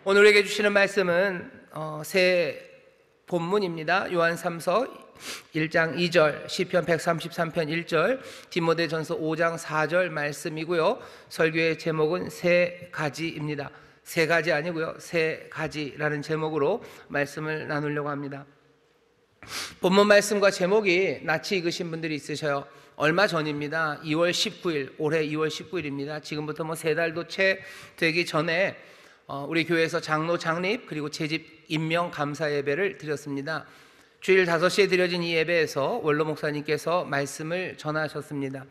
오늘 우리에게 주시는 말씀은 새 본문입니다. 요한3서 1장 2절, 시편 133편 1절, 디모데전서 5장 4절 말씀이고요. 설교의 제목은 세 가지입니다. 세 가지 아니고요, 세 가지라는 제목으로 말씀을 나누려고 합니다. 본문 말씀과 제목이 낯이 익으신 분들이 있으셔요. 얼마 전입니다. 2월 19일, 올해 2월 19일입니다. 지금부터 세 달도 채 되기 전에 우리 교회에서 장로 장립 그리고 재집 임명 감사 예배를 드렸습니다. 주일 5시에 드려진 이 예배에서 원로 목사님께서 말씀을 전하셨습니다.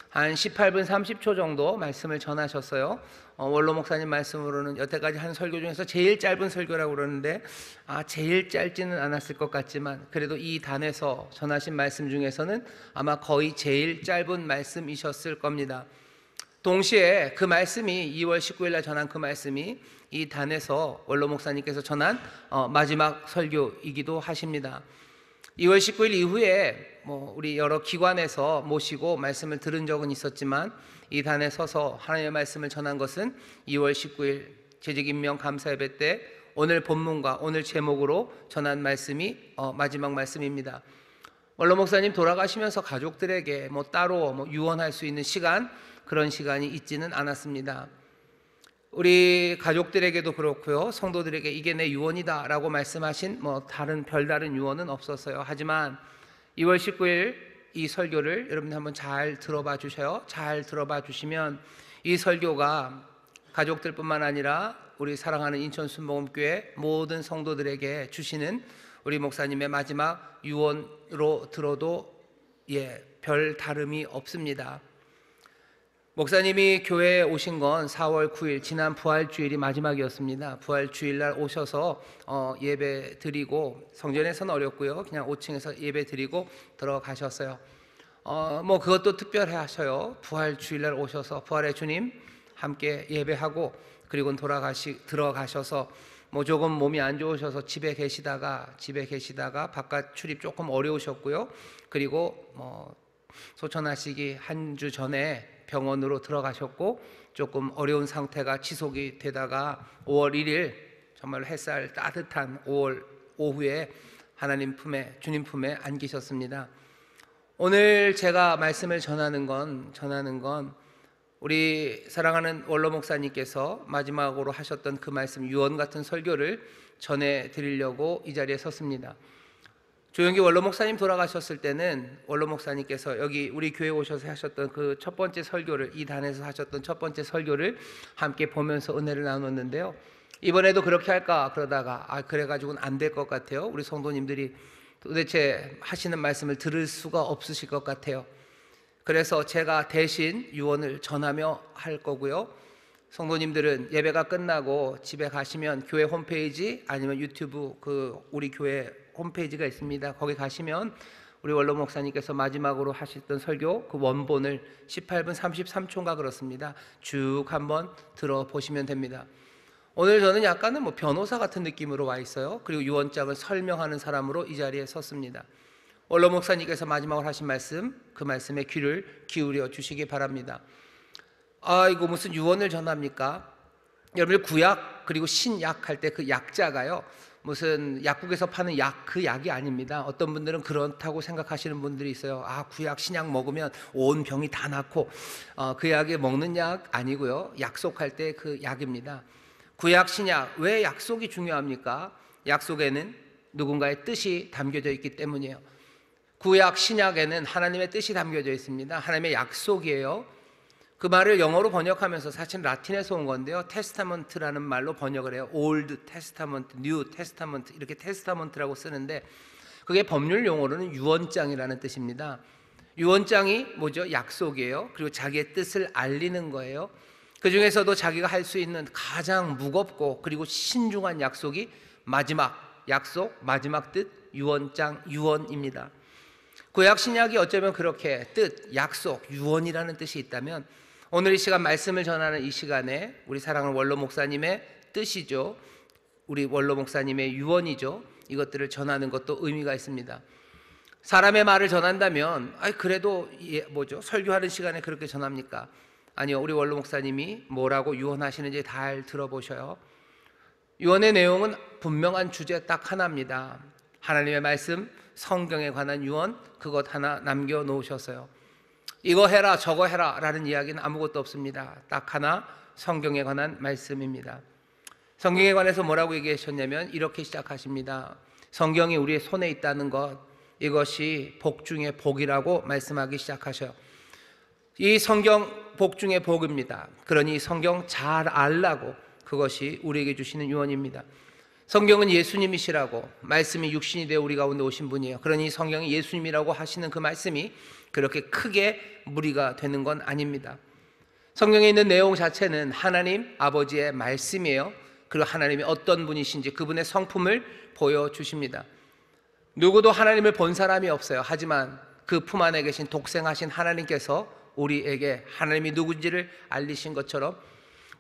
한 18분 30초 정도 말씀을 전하셨어요. 원로 목사님 말씀으로는 여태까지 한 설교 중에서 제일 짧은 설교라고 그러는데 제일 짧지는 않았을 것 같지만 그래도 이 단에서 전하신 말씀 중에서는 아마 거의 제일 짧은 말씀이셨을 겁니다. 동시에 그 말씀이 2월 19일 날 전한 그 말씀이 이 단에서 원로 목사님께서 전한 마지막 설교이기도 하십니다. 2월 19일 이후에 우리 여러 기관에서 모시고 말씀을 들은 적은 있었지만 이 단에 서서 하나님의 말씀을 전한 것은 2월 19일 재직임명 감사예배 때 오늘 본문과 오늘 제목으로 전한 말씀이 마지막 말씀입니다. 원로 목사님 돌아가시면서 가족들에게 따로 유언할 수 있는 시간, 그런 시간이 있지는 않았습니다. 우리 가족들에게도 그렇고요, 성도들에게 이게 내 유언이다 라고 말씀하신 별다른 유언은 없었어요. 하지만 2월 19일 이 설교를 여러분 한번 잘 들어봐 주셔요. 잘 들어봐 주시면 이 설교가 가족들뿐만 아니라 우리 사랑하는 인천순복음교회 모든 성도들에게 주시는 우리 목사님의 마지막 유언으로 들어도 별 다름이 없습니다. 목사님이 교회에 오신 건 4월 9일 지난 부활주일이 마지막이었습니다. 부활주일날 오셔서 예배 드리고, 성전에서는 어렵고요, 그냥 5층에서 예배 드리고 들어가셨어요. 그것도 특별해 하셔요. 부활주일날 오셔서 부활의 주님 함께 예배하고 그리고 들어가셔서 조금 몸이 안 좋으셔서 집에 계시다가 바깥 출입 조금 어려우셨고요. 그리고 소천하시기 한 주 전에 병원으로 들어가셨고 조금 어려운 상태가 지속이 되다가 5월 1일 정말 햇살 따뜻한 5월 오후에 하나님 품에, 주님 품에 안기셨습니다. 오늘 제가 말씀을 전하는 건 우리 사랑하는 원로 목사님께서 마지막으로 하셨던 그 말씀, 유언 같은 설교를 전해드리려고 이 자리에 섰습니다. 조영기 원로 목사님 돌아가셨을 때는 원로 목사님께서 여기 우리 교회에 오셔서 하셨던 그 첫 번째 설교를, 이 단에서 하셨던 첫 번째 설교를 함께 보면서 은혜를 나눴는데요. 이번에도 그렇게 할까 그러다가 그래가지고는 안 될 것 같아요. 우리 성도님들이 도대체 하시는 말씀을 들을 수가 없으실 것 같아요. 그래서 제가 대신 유언을 전하며 할 거고요. 성도님들은 예배가 끝나고 집에 가시면 교회 홈페이지 아니면 유튜브 우리 교회 홈페이지가 있습니다. 거기 가시면 우리 원로 목사님께서 마지막으로 하셨던 설교 그 원본을 18분 33초인가 그렇습니다. 쭉 한번 들어보시면 됩니다. 오늘 저는 약간은 변호사 같은 느낌으로 와 있어요. 그리고 유언장을 설명하는 사람으로 이 자리에 섰습니다. 원로 목사님께서 마지막으로 하신 말씀, 그 말씀에 귀를 기울여 주시기 바랍니다. 이거 무슨 유언을 전합니까? 여러분들 구약 그리고 신약 할 때 그 약자가요, 무슨 약국에서 파는 그 약이 아닙니다. 어떤 분들은 그렇다고 생각하시는 분들이 있어요. 구약 신약 먹으면 온 병이 다 낫고 그 약이 먹는 약 아니고요, 약속할 때 그 약입니다. 구약 신약, 왜 약속이 중요합니까? 약속에는 누군가의 뜻이 담겨져 있기 때문이에요. 구약 신약에는 하나님의 뜻이 담겨져 있습니다. 하나님의 약속이에요. 그 말을 영어로 번역하면서 사실 라틴에서 온 건데요, 테스타먼트라는 말로 번역을 해요. 올드 테스타먼트, 뉴 테스타먼트, 이렇게 테스타먼트라고 쓰는데 그게 법률 용어로는 유언장이라는 뜻입니다. 유언장이 뭐죠? 약속이에요. 그리고 자기의 뜻을 알리는 거예요. 그 중에서도 자기가 할 수 있는 가장 무겁고 그리고 신중한 약속이 마지막 약속, 마지막 뜻, 유언장, 유언입니다. 구약 신약이 어쩌면 그렇게 뜻, 약속, 유언이라는 뜻이 있다면 오늘 이 시간 말씀을 전하는 이 시간에 우리 사랑하는 원로 목사님의 뜻이죠, 우리 원로 목사님의 유언이죠, 이것들을 전하는 것도 의미가 있습니다. 사람의 말을 전한다면 그래도 설교하는 시간에 그렇게 전합니까? 아니요, 우리 원로 목사님이 뭐라고 유언하시는지 잘 들어보셔요. 유언의 내용은 분명한 주제 딱 하나입니다. 하나님의 말씀, 성경에 관한 유언, 그것 하나 남겨놓으셨어요. 이거 해라 저거 해라 라는 이야기는 아무것도 없습니다. 딱 하나, 성경에 관한 말씀입니다. 성경에 관해서 뭐라고 얘기하셨냐면 이렇게 시작하십니다. 성경이 우리의 손에 있다는 것, 이것이 복 중의 복이라고 말씀하기 시작하셔요. 이 성경 복 중의 복입니다. 그러니 성경 잘 알라고, 그것이 우리에게 주시는 유언입니다. 성경은 예수님이시라고, 말씀이 육신이 되어 우리 가운데 오신 분이에요. 그러니 성경이 예수님이라고 하시는 그 말씀이 그렇게 크게 무리가 되는 건 아닙니다. 성경에 있는 내용 자체는 하나님 아버지의 말씀이에요. 그리고 하나님이 어떤 분이신지 그분의 성품을 보여주십니다. 누구도 하나님을 본 사람이 없어요. 하지만 그 품 안에 계신 독생하신 하나님께서 우리에게 하나님이 누군지를 알리신 것처럼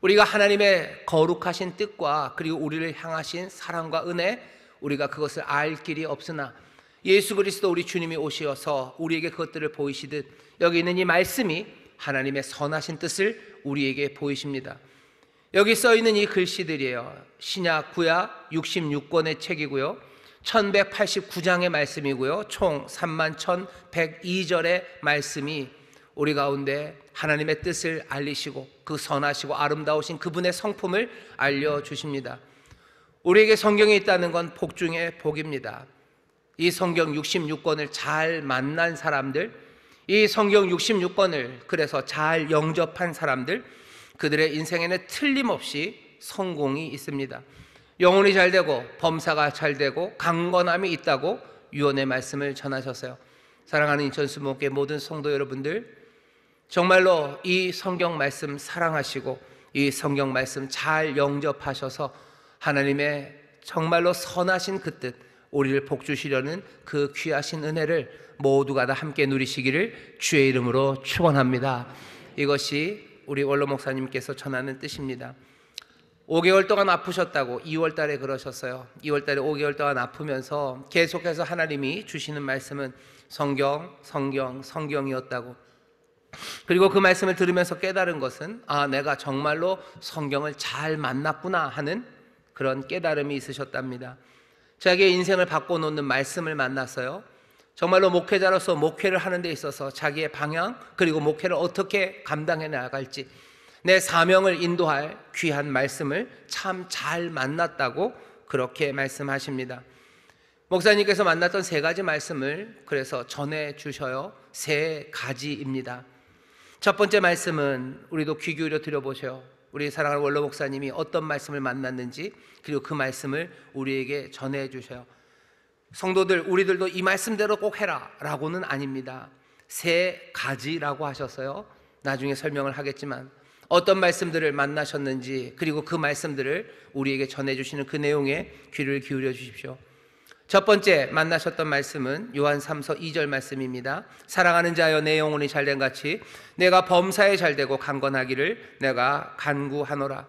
우리가 하나님의 거룩하신 뜻과 그리고 우리를 향하신 사랑과 은혜, 우리가 그것을 알 길이 없으나 예수 그리스도 우리 주님이 오시어서 우리에게 그것들을 보이시듯 여기 있는 이 말씀이 하나님의 선하신 뜻을 우리에게 보이십니다. 여기 써 있는 이 글씨들이에요. 신약 구약 66권의 책이고요, 1189장의 말씀이고요, 총 31,102절의 말씀이 우리 가운데 하나님의 뜻을 알리시고 그 선하시고 아름다우신 그분의 성품을 알려주십니다. 우리에게 성경에 있다는 건 복 중의 복입니다. 이 성경 66권을 잘 만난 사람들, 이 성경 66권을 그래서 잘 영접한 사람들, 그들의 인생에는 틀림없이 성공이 있습니다. 영혼이 잘 되고 범사가 잘 되고 강건함이 있다고 유언의 말씀을 전하셨어요. 사랑하는 인천수목교회 모든 성도 여러분들, 정말로 이 성경 말씀 사랑하시고 이 성경 말씀 잘 영접하셔서 하나님의 정말로 선하신 그 뜻, 우리를 복주시려는 그 귀하신 은혜를 모두가 다 함께 누리시기를 주의 이름으로 축원합니다. 이것이 우리 원로 목사님께서 전하는 뜻입니다. 5개월 동안 아프셨다고 2월 달에 그러셨어요. 2월 달에 5개월 동안 아프면서 계속해서 하나님이 주시는 말씀은 성경이었다고. 그리고 그 말씀을 들으면서 깨달은 것은 내가 정말로 성경을 잘 만났구나 하는 그런 깨달음이 있으셨답니다. 자기의 인생을 바꿔놓는 말씀을 만났어요. 정말로 목회자로서 목회를 하는 데 있어서 자기의 방향, 그리고 목회를 어떻게 감당해 나갈지, 내 사명을 인도할 귀한 말씀을 참 잘 만났다고 그렇게 말씀하십니다. 목사님께서 만났던 3가지 말씀을 그래서 전해 주셔요. 3가지입니다. 첫 번째 말씀은 우리도 귀 기울여 들어보셔요. 우리 사랑하는 원로 목사님이 어떤 말씀을 만났는지, 그리고 그 말씀을 우리에게 전해 주셔요. 성도들, 우리들도 이 말씀대로 꼭 해라 라고는 아닙니다. 3가지라고 하셨어요. 나중에 설명을 하겠지만 어떤 말씀들을 만나셨는지, 그리고 그 말씀들을 우리에게 전해주시는 그 내용에 귀를 기울여 주십시오. 첫 번째 만나셨던 말씀은 요한 3서 2절 말씀입니다. 사랑하는 자여, 내 영혼이 잘된 같이 내가 범사에 잘되고 강건하기를 내가 간구하노라.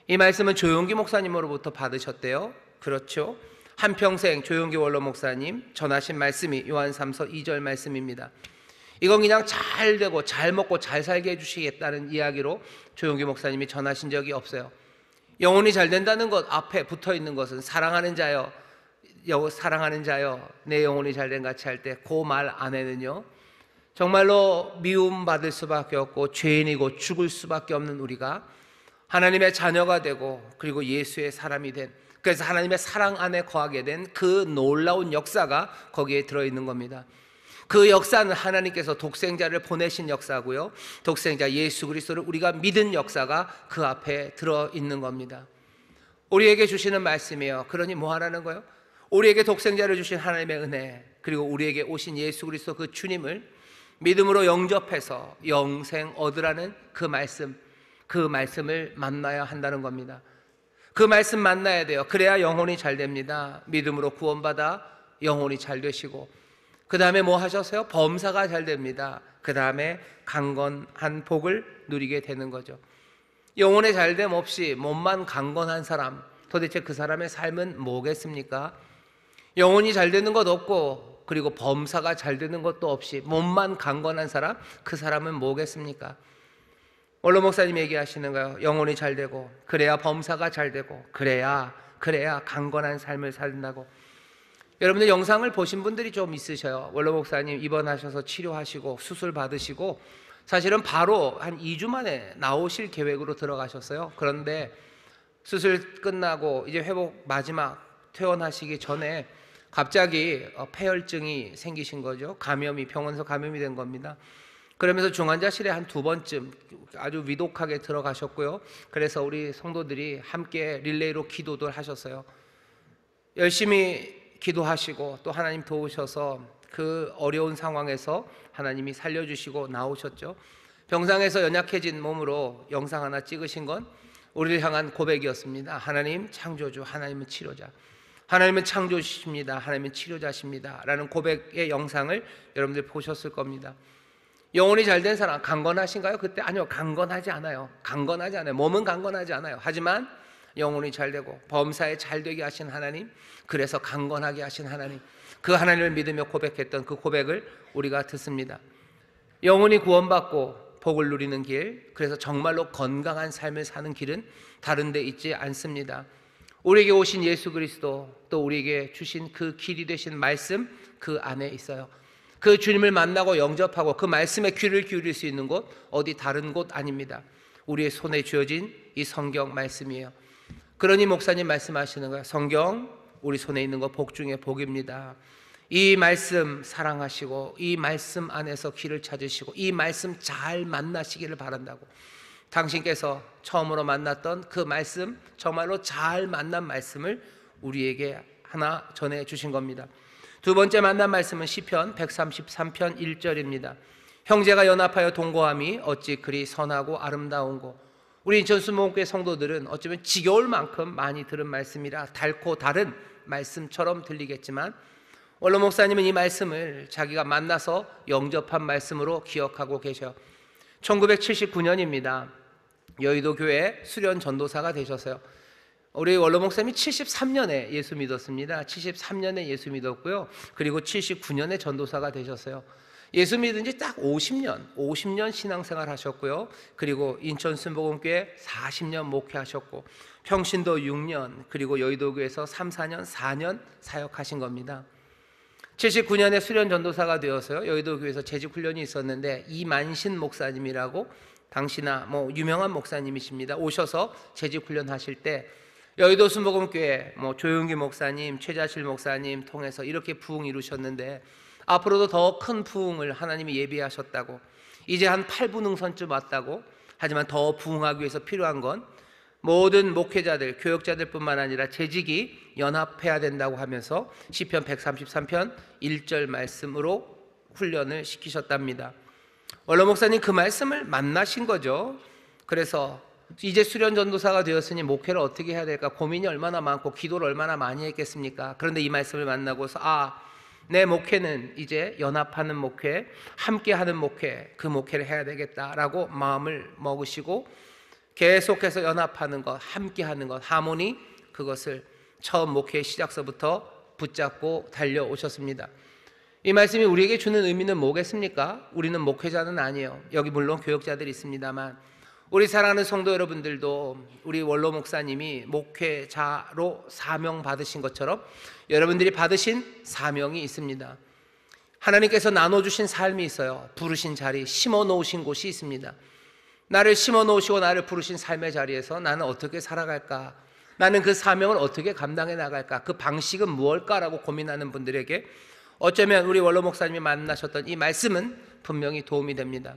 이 말씀은 조용기 목사님으로부터 받으셨대요. 그렇죠? 한평생 조용기 원로 목사님 전하신 말씀이 요한 3서 2절 말씀입니다. 이건 그냥 잘 되고 잘 먹고 잘 살게 해주시겠다는 이야기로 조용기 목사님이 전하신 적이 없어요. 영혼이 잘 된다는 것 앞에 붙어 있는 것은 사랑하는 자여, 내 영혼이 잘된 같이 할 때 그 말 안에는요, 정말로 미움받을 수밖에 없고 죄인이고 죽을 수밖에 없는 우리가 하나님의 자녀가 되고 그리고 예수의 사람이 된, 그래서 하나님의 사랑 안에 거하게 된 그 놀라운 역사가 거기에 들어있는 겁니다. 그 역사는 하나님께서 독생자를 보내신 역사고요, 독생자 예수 그리스도를 우리가 믿은 역사가 그 앞에 들어있는 겁니다. 우리에게 주시는 말씀이에요. 그러니 뭐 하라는 거예요? 우리에게 독생자를 주신 하나님의 은혜, 그리고 우리에게 오신 예수 그리스도 그 주님을 믿음으로 영접해서 영생 얻으라는 그 말씀을 만나야 한다는 겁니다. 그 말씀 만나야 돼요. 그래야 영혼이 잘 됩니다. 믿음으로 구원받아 영혼이 잘 되시고, 그 다음에 뭐 하셨어요? 범사가 잘 됩니다. 그 다음에 강건한 복을 누리게 되는 거죠. 영혼의 잘됨 없이 몸만 강건한 사람, 도대체 그 사람의 삶은 뭐겠습니까? 영혼이 잘 되는 것 없고 그리고 범사가 잘 되는 것도 없이 몸만 강건한 사람, 그 사람은 뭐겠습니까? 원로 목사님 얘기하시는 거예요. 영혼이 잘 되고 그래야 범사가 잘 되고 그래야 그래야 강건한 삶을 산다고. 여러분들 영상을 보신 분들이 좀 있으셔요. 원로 목사님 입원하셔서 치료하시고 수술 받으시고 사실은 바로 한 2주 만에 나오실 계획으로 들어가셨어요. 그런데 수술 끝나고 이제 회복 마지막 퇴원하시기 전에 갑자기 폐혈증이 생기신 거죠. 감염이, 병원에서 감염이 된 겁니다. 그러면서 중환자실에 한 2번쯤 아주 위독하게 들어가셨고요. 그래서 우리 성도들이 함께 릴레이로 기도도 하셨어요. 열심히 기도하시고 또 하나님 도우셔서 그 어려운 상황에서 하나님이 살려주시고 나오셨죠. 병상에서 연약해진 몸으로 영상 하나 찍으신 건 우리를 향한 고백이었습니다. 하나님 창조주, 하나님은 치료자, 하나님은 창조주십니다, 하나님은 치료자십니다 라는 고백의 영상을 여러분들 보셨을 겁니다. 영혼이 잘된 사람 강건하신가요? 그때 아니요, 강건하지 않아요. 강건하지 않아요. 몸은 강건하지 않아요. 하지만 영혼이 잘되고 범사에 잘되게 하신 하나님, 그래서 강건하게 하신 하나님, 그 하나님을 믿으며 고백했던 그 고백을 우리가 듣습니다. 영혼이 구원받고 복을 누리는 길, 그래서 정말로 건강한 삶을 사는 길은 다른 데 있지 않습니다. 우리에게 오신 예수 그리스도, 또 우리에게 주신 그 길이 되신 말씀, 그 안에 있어요. 그 주님을 만나고 영접하고 그 말씀에 귀를 기울일 수 있는 곳, 어디 다른 곳 아닙니다. 우리의 손에 쥐어진 이 성경 말씀이에요. 그러니 목사님 말씀하시는 거예요. 성경 우리 손에 있는 거 복 중에 복입니다. 이 말씀 사랑하시고 이 말씀 안에서 길을 찾으시고 이 말씀 잘 만나시기를 바란다고. 당신께서 처음으로 만났던 그 말씀, 정말로 잘 만난 말씀을 우리에게 하나 전해주신 겁니다. 두 번째 만난 말씀은 시편 133편 1절입니다. 형제가 연합하여 동거함이 어찌 그리 선하고 아름다운고. 우리 인천 순복음교회 성도들은 어쩌면 지겨울 만큼 많이 들은 말씀이라 달고 다른 말씀처럼 들리겠지만, 원로 목사님은 이 말씀을 자기가 만나서 영접한 말씀으로 기억하고 계셔. 1979년입니다. 여의도 교회 수련 전도사가 되셨어요. 우리 원로 목사님이 73년에 예수 믿었습니다. 73년에 예수 믿었고요. 그리고 79년에 전도사가 되셨어요. 예수 믿은 지 딱 50년 신앙생활 하셨고요. 그리고 인천 순복음교회 40년 목회하셨고, 평신도 6년, 그리고 여의도교회에서 4년 사역하신 겁니다. 79년에 수련 전도사가 되어서요, 여의도교회에서 재직훈련이 있었는데 이만신 목사님이라고 당시나 유명한 목사님이십니다. 오셔서 재직훈련 하실 때 여의도 순복음교회 조용기 목사님, 최자실 목사님 통해서 이렇게 부흥 이루셨는데, 앞으로도 더 큰 부흥을 하나님이 예비하셨다고, 이제 한 8분응선쯤 왔다고, 하지만 더 부흥하기 위해서 필요한 건 모든 목회자들, 교역자들 뿐만 아니라 재직이 연합해야 된다고 하면서 시편 133편 1절 말씀으로 훈련을 시키셨답니다. 원로 목사님 그 말씀을 만나신 거죠. 그래서 이제 수련 전도사가 되었으니 목회를 어떻게 해야 될까 고민이 얼마나 많고 기도를 얼마나 많이 했겠습니까? 그런데 이 말씀을 만나고서 내 목회는 이제 연합하는 목회, 함께하는 목회, 그 목회를 해야 되겠다라고 마음을 먹으시고 계속해서 연합하는 것, 함께하는 것, 하모니, 그것을 처음 목회의 시작서부터 붙잡고 달려오셨습니다. 이 말씀이 우리에게 주는 의미는 뭐겠습니까? 우리는 목회자는 아니에요. 여기 물론 교역자들이 있습니다만, 우리 사랑하는 성도 여러분들도 우리 원로 목사님이 목회자로 사명 받으신 것처럼 여러분들이 받으신 사명이 있습니다. 하나님께서 나눠주신 삶이 있어요. 부르신 자리, 심어 놓으신 곳이 있습니다. 나를 심어 놓으시고 나를 부르신 삶의 자리에서 나는 어떻게 살아갈까? 나는 그 사명을 어떻게 감당해 나갈까? 그 방식은 무엇일까라고 고민하는 분들에게 어쩌면 우리 원로 목사님이 만나셨던 이 말씀은 분명히 도움이 됩니다.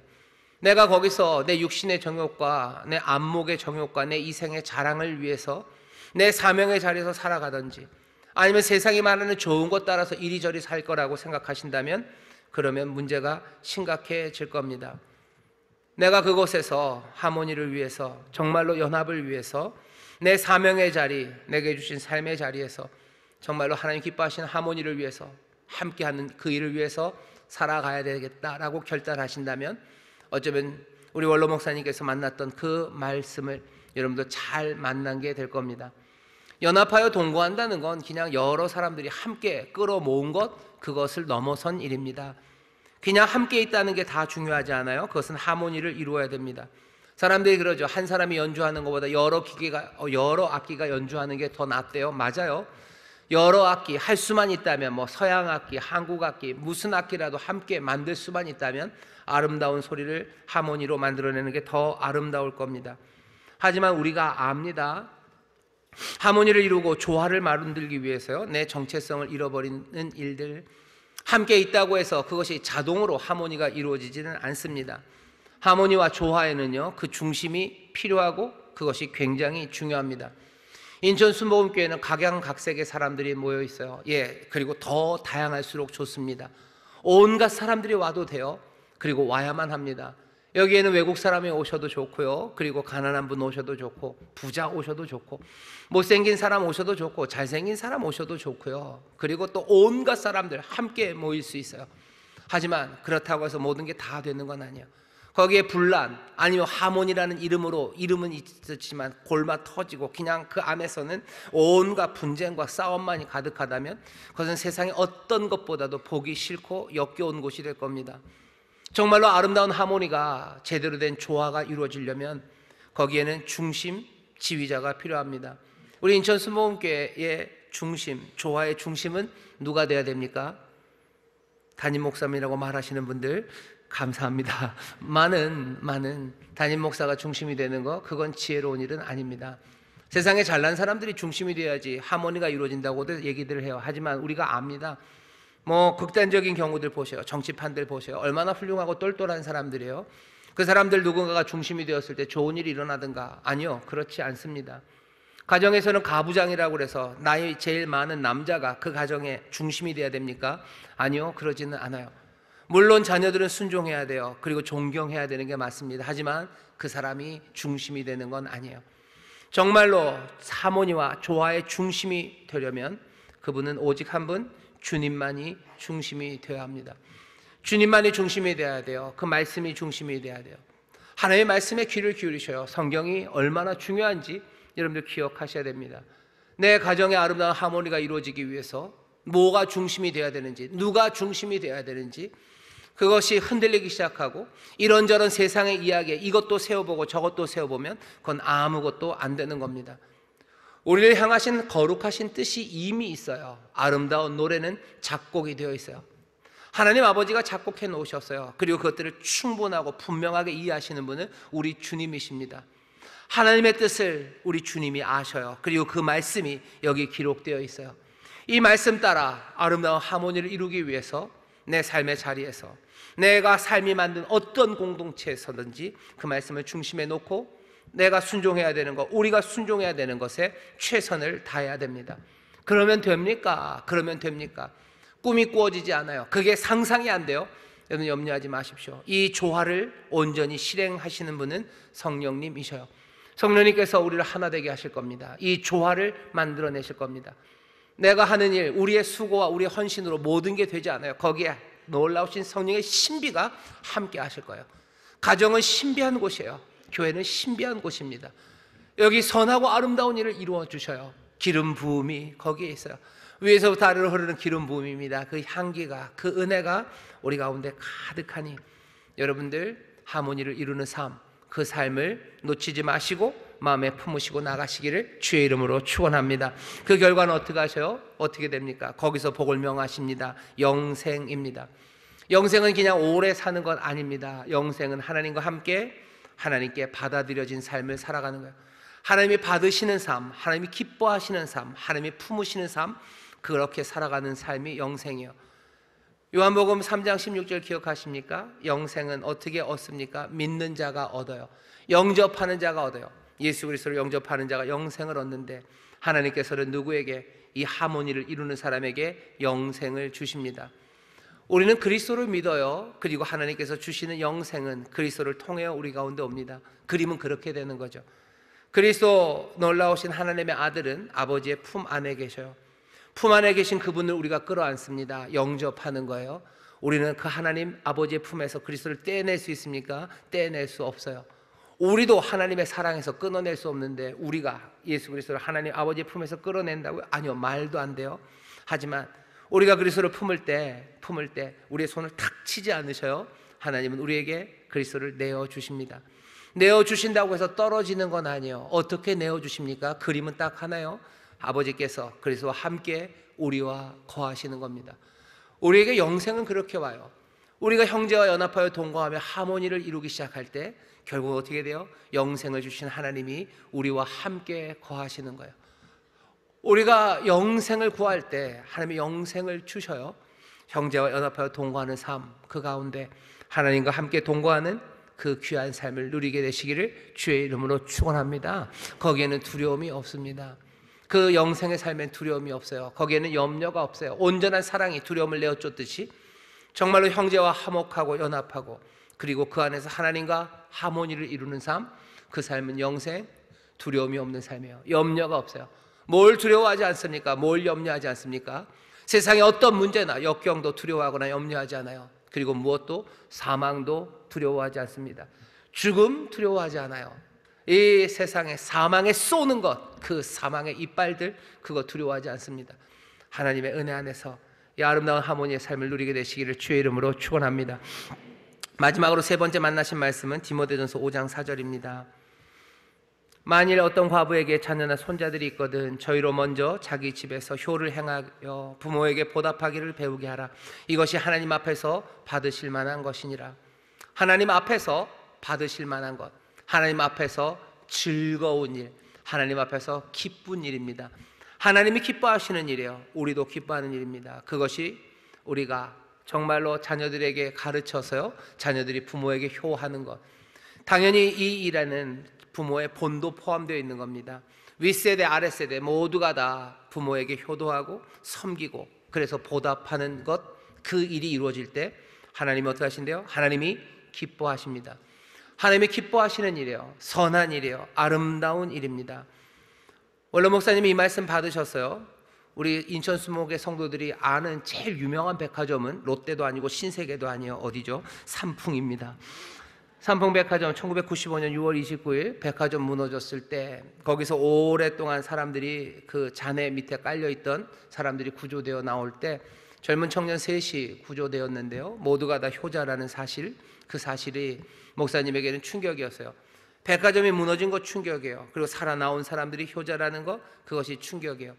내가 거기서 내 육신의 정욕과 내 안목의 정욕과 내 이생의 자랑을 위해서 내 사명의 자리에서 살아가든지, 아니면 세상이 말하는 좋은 것 따라서 이리저리 살 거라고 생각하신다면 그러면 문제가 심각해질 겁니다. 내가 그곳에서 하모니를 위해서, 정말로 연합을 위해서, 내 사명의 자리, 내게 주신 삶의 자리에서 정말로 하나님 기뻐하시는 하모니를 위해서, 함께하는 그 일을 위해서 살아가야 되겠다라고 결단하신다면 어쩌면 우리 원로 목사님께서 만났던 그 말씀을 여러분도 잘 만난 게 될 겁니다. 연합하여 동거한다는 건 그냥 여러 사람들이 함께 끌어모은 것, 그것을 넘어선 일입니다. 그냥 함께 있다는 게 다 중요하지 않아요. 그것은 하모니를 이루어야 됩니다. 사람들이 그러죠. 한 사람이 연주하는 것보다 여러 악기가 연주하는 게 더 낫대요. 맞아요. 여러 악기 할 수만 있다면, 뭐 서양 악기, 한국 악기, 무슨 악기라도 함께 만들 수만 있다면 아름다운 소리를 하모니로 만들어내는 게 더 아름다울 겁니다. 하지만 우리가 압니다. 하모니를 이루고 조화를 만들기 위해서요, 내 정체성을 잃어버리는 일들, 함께 있다고 해서 그것이 자동으로 하모니가 이루어지지는 않습니다. 하모니와 조화에는요, 그 중심이 필요하고 그것이 굉장히 중요합니다. 인천 순복음교회는 각양각색의 사람들이 모여 있어요. 그리고 더 다양할수록 좋습니다. 온갖 사람들이 와도 돼요. 그리고 와야만 합니다. 여기에는 외국 사람이 오셔도 좋고요, 그리고 가난한 분 오셔도 좋고, 부자 오셔도 좋고, 못생긴 사람 오셔도 좋고, 잘생긴 사람 오셔도 좋고요, 그리고 또 온갖 사람들 함께 모일 수 있어요. 하지만 그렇다고 해서 모든 게 다 되는 건 아니에요. 거기에 분란, 아니면 하모니라는 이름은 있었지만 골마 터지고 그냥 그 안에서는 온갖 분쟁과 싸움만이 가득하다면 그것은 세상의 어떤 것보다도 보기 싫고 역겨운 곳이 될 겁니다. 정말로 아름다운 하모니가 제대로 된 조화가 이루어지려면 거기에는 중심, 지휘자가 필요합니다. 우리 인천 순복음교회의 중심, 조화의 중심은 누가 돼야 됩니까? 담임 목사님이라고 말하시는 분들 감사합니다. 많은 담임 목사가 중심이 되는 거, 그건 지혜로운 일은 아닙니다. 세상에 잘난 사람들이 중심이 돼야지 하모니가 이루어진다고도 얘기들을 해요. 하지만 우리가 압니다. 극단적인 경우들 보세요. 정치판들 보세요. 얼마나 훌륭하고 똘똘한 사람들이에요. 그 사람들 누군가가 중심이 되었을 때 좋은 일이 일어나든가? 아니요, 그렇지 않습니다. 가정에서는 가부장이라고 그래서 나이 제일 많은 남자가 그 가정의 중심이 돼야 됩니까? 아니요, 그러지는 않아요. 물론 자녀들은 순종해야 돼요. 그리고 존경해야 되는 게 맞습니다. 하지만 그 사람이 중심이 되는 건 아니에요. 정말로 하모니와 조화의 중심이 되려면 그분은 오직 한 분, 주님만이 중심이 되어야 합니다. 주님만이 중심이 되어야 돼요. 그 말씀이 중심이 되어야 돼요. 하나님의 말씀에 귀를 기울이셔요. 성경이 얼마나 중요한지 여러분들 기억하셔야 됩니다. 내 가정의 아름다운 하모니가 이루어지기 위해서 뭐가 중심이 되어야 되는지, 누가 중심이 되어야 되는지, 그것이 흔들리기 시작하고 이런저런 세상의 이야기에 이것도 세워보고 저것도 세워보면 그건 아무것도 안 되는 겁니다. 우리를 향하신 거룩하신 뜻이 이미 있어요. 아름다운 노래는 작곡이 되어 있어요. 하나님 아버지가 작곡해 놓으셨어요. 그리고 그것들을 충분하고 분명하게 이해하시는 분은 우리 주님이십니다. 하나님의 뜻을 우리 주님이 아셔요. 그리고 그 말씀이 여기 기록되어 있어요. 이 말씀 따라 아름다운 하모니를 이루기 위해서 내 삶의 자리에서, 내가 삶이 만든 어떤 공동체에서든지 그 말씀을 중심에 놓고 내가 순종해야 되는 것, 우리가 순종해야 되는 것에 최선을 다해야 됩니다. 그러면 됩니까? 그러면 됩니까? 꿈이 꾸어지지 않아요. 그게 상상이 안 돼요. 여러분 염려하지 마십시오. 이 조화를 온전히 실행하시는 분은 성령님이셔요. 성령님께서 우리를 하나 되게 하실 겁니다. 이 조화를 만들어내실 겁니다. 내가 하는 일, 우리의 수고와 우리의 헌신으로 모든 게 되지 않아요. 거기에 놀라우신 성령의 신비가 함께 하실 거예요. 가정은 신비한 곳이에요. 교회는 신비한 곳입니다. 여기 선하고 아름다운 일을 이루어 주셔요. 기름 부음이 거기에 있어요. 위에서부터 아래로 흐르는 기름 부음입니다. 그 향기가, 그 은혜가 우리 가운데 가득하니 여러분들 하모니를 이루는 삶, 그 삶을 놓치지 마시고 마음에 품으시고 나가시기를 주의 이름으로 축원합니다. 그 결과는 어떻게 하셔요? 어떻게 됩니까? 거기서 복을 명하십니다. 영생입니다. 영생은 그냥 오래 사는 것 아닙니다. 영생은 하나님과 함께 하나님께 받아들여진 삶을 살아가는 거예요. 하나님이 받으시는 삶, 하나님이 기뻐하시는 삶, 하나님이 품으시는 삶, 그렇게 살아가는 삶이 영생이에요. 요한복음 3장 16절 기억하십니까? 영생은 어떻게 얻습니까? 믿는 자가 얻어요. 영접하는 자가 얻어요. 예수 그리스도를 영접하는 자가 영생을 얻는데 하나님께서는 누구에게? 이 하모니를 이루는 사람에게 영생을 주십니다. 우리는 그리스도를 믿어요. 그리고 하나님께서 주시는 영생은 그리스도를 통해 우리 가운데 옵니다. 그림은 그렇게 되는 거죠. 그리스도 놀라우신 하나님의 아들은 아버지의 품 안에 계셔요. 품 안에 계신 그분을 우리가 끌어안습니다. 영접하는 거예요. 우리는 그 하나님 아버지의 품에서 그리스도를 떼낼 수 있습니까? 떼낼 수 없어요. 우리도 하나님의 사랑에서 끊어낼 수 없는데 우리가 예수 그리스도를 하나님 아버지의 품에서 끌어낸다고요? 아니요, 말도 안 돼요. 하지만 우리가 그리스도를 품을 때 우리의 손을 탁 치지 않으셔요. 하나님은 우리에게 그리스도를 내어 주십니다. 내어주신다고 해서 떨어지는 건 아니에요. 어떻게 내어주십니까? 그림은 딱 하나요. 아버지께서 그리스도와 함께 우리와 거하시는 겁니다. 우리에게 영생은 그렇게 와요. 우리가 형제와 연합하여 동거하며 하모니를 이루기 시작할 때 결국 어떻게 돼요? 영생을 주신 하나님이 우리와 함께 거하시는 거예요. 우리가 영생을 구할 때 하나님이 영생을 주셔요. 형제와 연합하여 동거하는 삶, 그 가운데 하나님과 함께 동거하는 그 귀한 삶을 누리게 되시기를 주의 이름으로 축원합니다. 거기에는 두려움이 없습니다. 그 영생의 삶엔 두려움이 없어요. 거기에는 염려가 없어요. 온전한 사랑이 두려움을 내어쫓듯이 정말로 형제와 화목하고 연합하고 그리고 그 안에서 하나님과 하모니를 이루는 삶, 그 삶은 영생, 두려움이 없는 삶이에요. 염려가 없어요. 뭘 두려워하지 않습니까? 뭘 염려하지 않습니까? 세상의 어떤 문제나 역경도 두려워하거나 염려하지 않아요. 그리고 무엇도 사망도 두려워하지 않습니다. 죽음 두려워하지 않아요. 이 세상에 사망에 쏘는 것, 그 사망의 이빨들, 그거 두려워하지 않습니다. 하나님의 은혜 안에서 이 아름다운 하모니의 삶을 누리게 되시기를 주의 이름으로 축원합니다. 마지막으로 세 번째 만나신 말씀은 디모데전서 5장 4절입니다. 만일 어떤 과부에게 자녀나 손자들이 있거든 저희로 먼저 자기 집에서 효를 행하여 부모에게 보답하기를 배우게 하라. 이것이 하나님 앞에서 받으실 만한 것이니라. 하나님 앞에서 받으실 만한 것, 하나님 앞에서 즐거운 일, 하나님 앞에서 기쁜 일입니다. 하나님이 기뻐하시는 일이에요. 우리도 기뻐하는 일입니다. 그것이 우리가 정말로 자녀들에게 가르쳐서요, 자녀들이 부모에게 효하는 것. 당연히 이 일에는 부모의 본도 포함되어 있는 겁니다. 윗세대 아랫세대 모두가 다 부모에게 효도하고 섬기고 그래서 보답하는 것, 그 일이 이루어질 때 하나님이 어떻게 하신대요? 하나님이 기뻐하십니다. 하나님이 기뻐하시는 일이에요. 선한 일이에요. 아름다운 일입니다. 원로 목사님이 이 말씀 받으셨어요. 우리 인천 수목의 성도들이 아는 제일 유명한 백화점은 롯데도 아니고 신세계도 아니에요. 어디죠? 삼풍입니다. 삼풍백화점 1995년 6월 29일 백화점 무너졌을 때 거기서 오랫동안 사람들이 그 잔해 밑에 깔려있던 사람들이 구조되어 나올 때 젊은 청년 셋이 구조되었는데요. 모두가 다 효자라는 사실, 그 사실이 목사님에게는 충격이었어요. 백화점이 무너진 거 충격이에요. 그리고 살아나온 사람들이 효자라는 거, 그것이 충격이에요.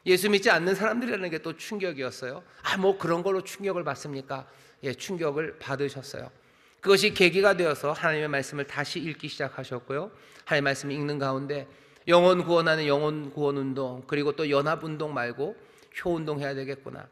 예수 믿지 않는 사람들이라는 게 또 충격이었어요. 뭐 그런 걸로 충격을 받습니까? 예, 충격을 받으셨어요. 그것이 계기가 되어서 하나님의 말씀을 다시 읽기 시작하셨고요. 하나님의 말씀을 읽는 가운데 영혼 구원하는 영혼 구원 운동, 그리고 또 연합 운동 말고 효 운동 해야 되겠구나.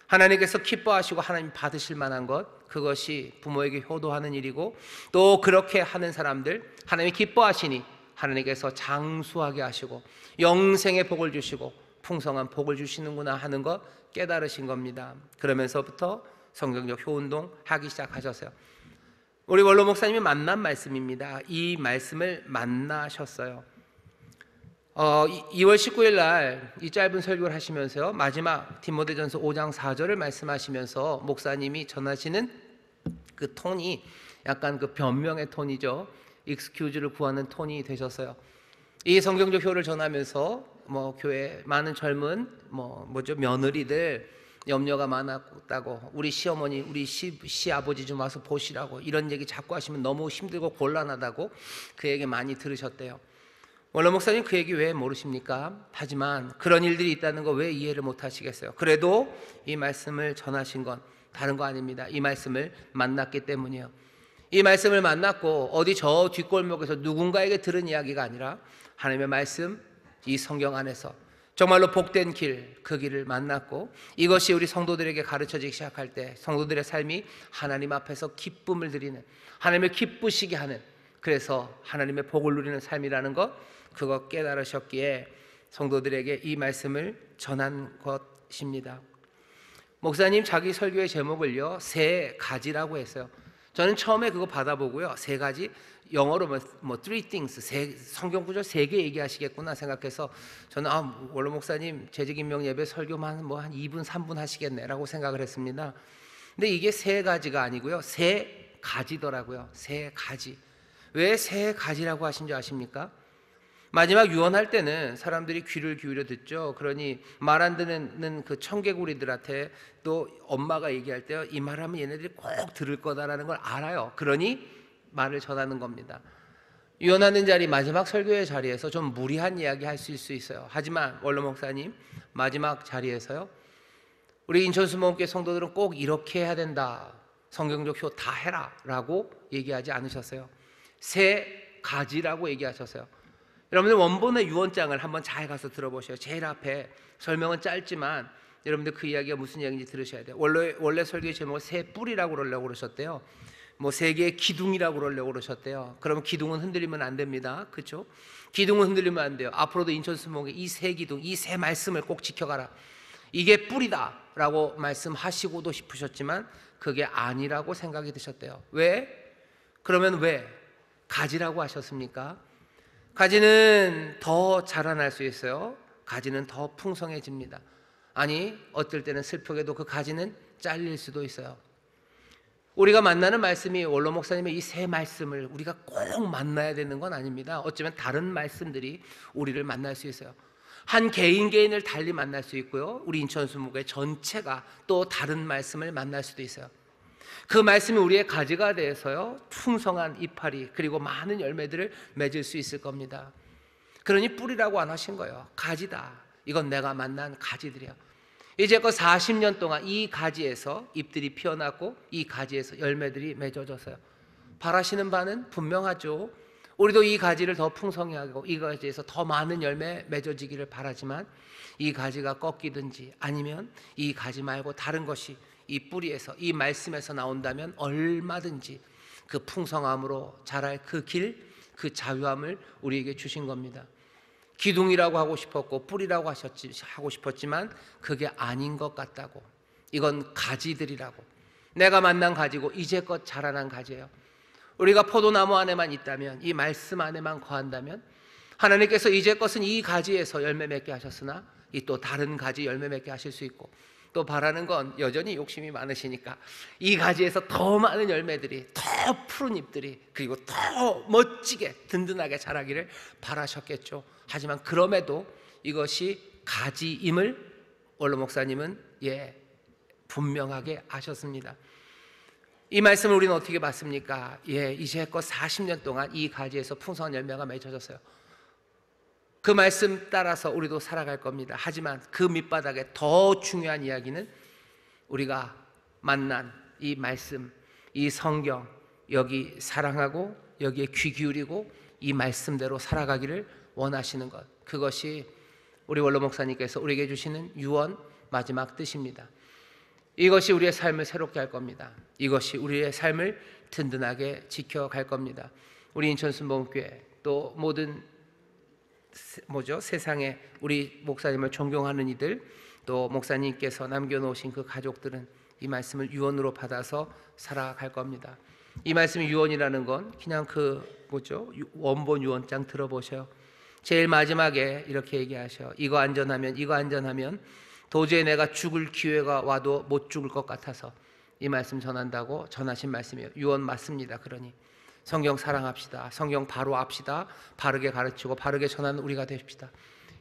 하나님께서 기뻐하시고 하나님 받으실 만한 것, 그것이 부모에게 효도하는 일이고 또 그렇게 하는 사람들 하나님이 기뻐하시니 하나님께서 장수하게 하시고 영생의 복을 주시고 풍성한 복을 주시는구나 하는 것 깨달으신 겁니다. 그러면서부터 성경적 효운동 하기 시작하셨어요. 우리 원로 목사님이 만난 말씀입니다. 이 말씀을 만나셨어요. 2월 19일 날 이 짧은 설교를 하시면서요, 마지막 디모데전서 5장 4절을 말씀하시면서 목사님이 전하시는 그 톤이 약간 그 변명의 톤이죠. 익스큐즈를 구하는 톤이 되셨어요. 이 성경적 효를 전하면서 교회 많은 젊은 며느리들 염려가 많았다고, 우리 시어머니, 우리 시아버지 좀 와서 보시라고 이런 얘기 자꾸 하시면 너무 힘들고 곤란하다고 그 얘기 많이 들으셨대요. 원로 목사님 그 얘기 왜 모르십니까? 하지만 그런 일들이 있다는 거 왜 이해를 못 하시겠어요? 그래도 이 말씀을 전하신 건 다른 거 아닙니다. 이 말씀을 만났기 때문이에요. 이 말씀을 만났고 어디 저 뒷골목에서 누군가에게 들은 이야기가 아니라 하나님의 말씀, 이 성경 안에서 정말로 복된 길, 그 길을 만났고 이것이 우리 성도들에게 가르쳐지기 시작할 때 성도들의 삶이 하나님 앞에서 기쁨을 드리는, 하나님을 기쁘시게 하는, 그래서 하나님의 복을 누리는 삶이라는 것, 그거 깨달으셨기에 성도들에게 이 말씀을 전한 것입니다. 목사님 자기 설교의 제목을요, 세 가지라고 했어요. 저는 처음에 그거 받아보고요, 세 가지, 영어로 three things, 성경 구절 3개 얘기하시겠구나 생각해서 저는 원로 목사님 재직임명 예배 설교만 한 2분 3분 하시겠네라고 생각을 했습니다. 근데 이게 세 가지가 아니고요, 세 가지더라고요. 세 가지. 왜 세 가지라고 하신 줄 아십니까? 마지막 유언할 때는 사람들이 귀를 기울여 듣죠. 그러니 말 안 듣는 그 청개구리들한테 또 엄마가 얘기할 때 이 말하면 얘네들이 꼭 들을 거다라는 걸 알아요. 그러니 말을 전하는 겁니다. 유언하는 자리 마지막 설교의 자리에서 좀 무리한 이야기 하실 수 있어요. 하지만 원로 목사님 마지막 자리에서요, 우리 인천수목교회 성도들은 꼭 이렇게 해야 된다, 성경적 효 다 해라 라고 얘기하지 않으셨어요. 세 가지라고 얘기하셨어요. 여러분들 원본의 유언장을 한번 잘 가서 들어보셔요. 제일 앞에 설명은 짧지만 여러분들 그 이야기가 무슨 이야기인지 들으셔야 돼요. 원래 설교의 제목을 세 뿌리라고 그러려고 그러셨대요. 뭐 세 개의 기둥이라고 그러려고 그러셨대요. 그러면 기둥은 흔들리면 안 됩니다. 그렇죠? 기둥은 흔들리면 안 돼요. 앞으로도 인천수목의 이 세 기둥, 이 세 말씀을 꼭 지켜가라, 이게 뿌리다 라고 말씀하시고도 싶으셨지만 그게 아니라고 생각이 드셨대요. 왜? 그러면 왜 가지라고 하셨습니까? 가지는 더 자라날 수 있어요. 가지는 더 풍성해집니다. 아니, 어떨 때는 슬프게도 그 가지는 잘릴 수도 있어요. 우리가 만나는 말씀이 원로 목사님의 이 세 말씀을 우리가 꼭 만나야 되는 건 아닙니다. 어쩌면 다른 말씀들이 우리를 만날 수 있어요. 한 개인을 달리 만날 수 있고요, 우리 인천수목회 전체가 또 다른 말씀을 만날 수도 있어요. 그 말씀이 우리의 가지가 돼서요, 풍성한 이파리 그리고 많은 열매들을 맺을 수 있을 겁니다. 그러니 뿌리라고 안 하신 거예요. 가지다. 이건 내가 만난 가지들이야. 이제껏 40년 동안 이 가지에서 잎들이 피어났고 이 가지에서 열매들이 맺어졌어요. 바라시는 바는 분명하죠. 우리도 이 가지를 더 풍성히 하고 이 가지에서 더 많은 열매 맺어지기를 바라지만, 이 가지가 꺾이든지 아니면 이 가지 말고 다른 것이 이 뿌리에서, 이 말씀에서 나온다면 얼마든지 그 풍성함으로 자랄 그 길, 그 자유함을 우리에게 주신 겁니다. 기둥이라고 하고 싶었고 뿌리라고 하고 싶었지만 그게 아닌 것 같다고. 이건 가지들이라고. 내가 만난 가지고 이제껏 자라난 가지예요. 우리가 포도나무 안에만 있다면, 이 말씀 안에만 거한다면 하나님께서 이제껏은 이 가지에서 열매 맺게 하셨으나 이 또 다른 가지 열매 맺게 하실 수 있고, 또 바라는 건 여전히 욕심이 많으시니까 이 가지에서 더 많은 열매들이, 더 푸른 잎들이, 그리고 더 멋지게 든든하게 자라기를 바라셨겠죠. 하지만 그럼에도 이것이 가지임을 원로 목사님은 분명하게 아셨습니다. 이 말씀을 우리는 어떻게 봤습니까? 이제껏 40년 동안 이 가지에서 풍성한 열매가 맺어졌어요. 그 말씀 따라서 우리도 살아갈 겁니다. 하지만 그 밑바닥에 더 중요한 이야기는 우리가 만난 이 말씀, 이 성경, 여기 사랑하고 여기에 귀 기울이고 이 말씀대로 살아가기를 원하시는 것, 그것이 우리 원로 목사님께서 우리에게 주시는 유언 마지막 뜻입니다. 이것이 우리의 삶을 새롭게 할 겁니다. 이것이 우리의 삶을 든든하게 지켜갈 겁니다. 우리 인천순복음교회 또 모든 세상에 우리 목사님을 존경하는 이들, 또 목사님께서 남겨놓으신 그 가족들은 이 말씀을 유언으로 받아서 살아갈 겁니다. 이 말씀이 유언이라는 건 그냥 원본 유언장 들어보셔요. 제일 마지막에 이렇게 얘기하셔. 이거 안전하면 도저히 내가 죽을 기회가 와도 못 죽을 것 같아서 이 말씀 전한다고 전하신 말씀이에요. 유언 맞습니다. 그러니 성경 사랑합시다. 성경 바로 압시다. 바르게 가르치고 바르게 전하는 우리가 되십시다.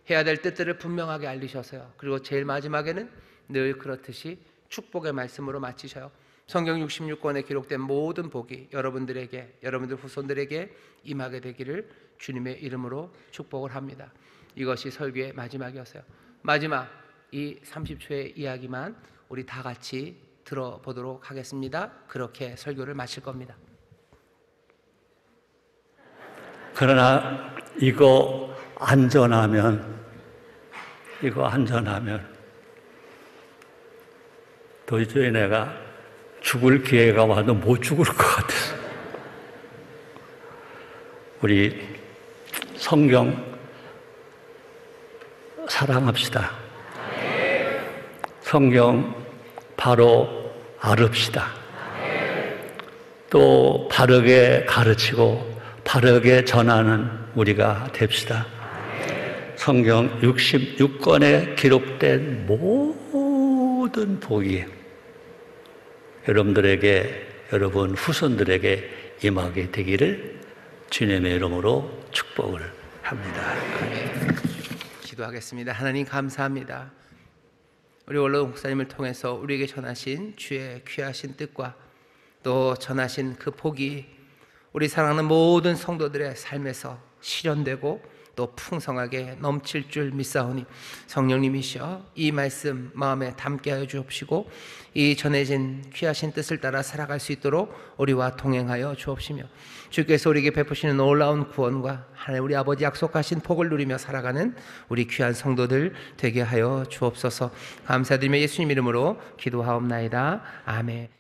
해야 될 뜻들을 분명하게 알리셔서요. 그리고 제일 마지막에는 늘 그렇듯이 축복의 말씀으로 마치셔요. 성경 66권에 기록된 모든 복이 여러분들에게, 여러분들 후손들에게 임하게 되기를 주님의 이름으로 축복을 합니다. 이것이 설교의 마지막이었어요. 마지막 이 30초의 이야기만 우리 다 같이 들어보도록 하겠습니다. 그렇게 설교를 마칠 겁니다. 그러나 이거 안전하면 도저히 내가 죽을 기회가 와도 못 죽을 것 같아서 우리 성경 사랑합시다. 성경 바로 알읍시다. 또 바르게 가르치고 바르게 전하는 우리가 됩시다. 성경 66권에 기록된 모든 복이 여러분들에게, 여러분 후손들에게 임하게 되기를 주님의 이름으로 축복을 합니다. 기도하겠습니다. 하나님 감사합니다. 우리 원로 목사님을 통해서 우리에게 전하신 주의 귀하신 뜻과 또 전하신 그 복이 우리 사랑하는 모든 성도들의 삶에서 실현되고 또 풍성하게 넘칠 줄 믿사오니 성령님이시여 이 말씀 마음에 담게 하여 주옵시고 이 전해진 귀하신 뜻을 따라 살아갈 수 있도록 우리와 동행하여 주옵시며 주께서 우리에게 베푸시는 놀라운 구원과 하나님 우리 아버지 약속하신 복을 누리며 살아가는 우리 귀한 성도들 되게 하여 주옵소서. 감사드리며 예수님 이름으로 기도하옵나이다. 아멘.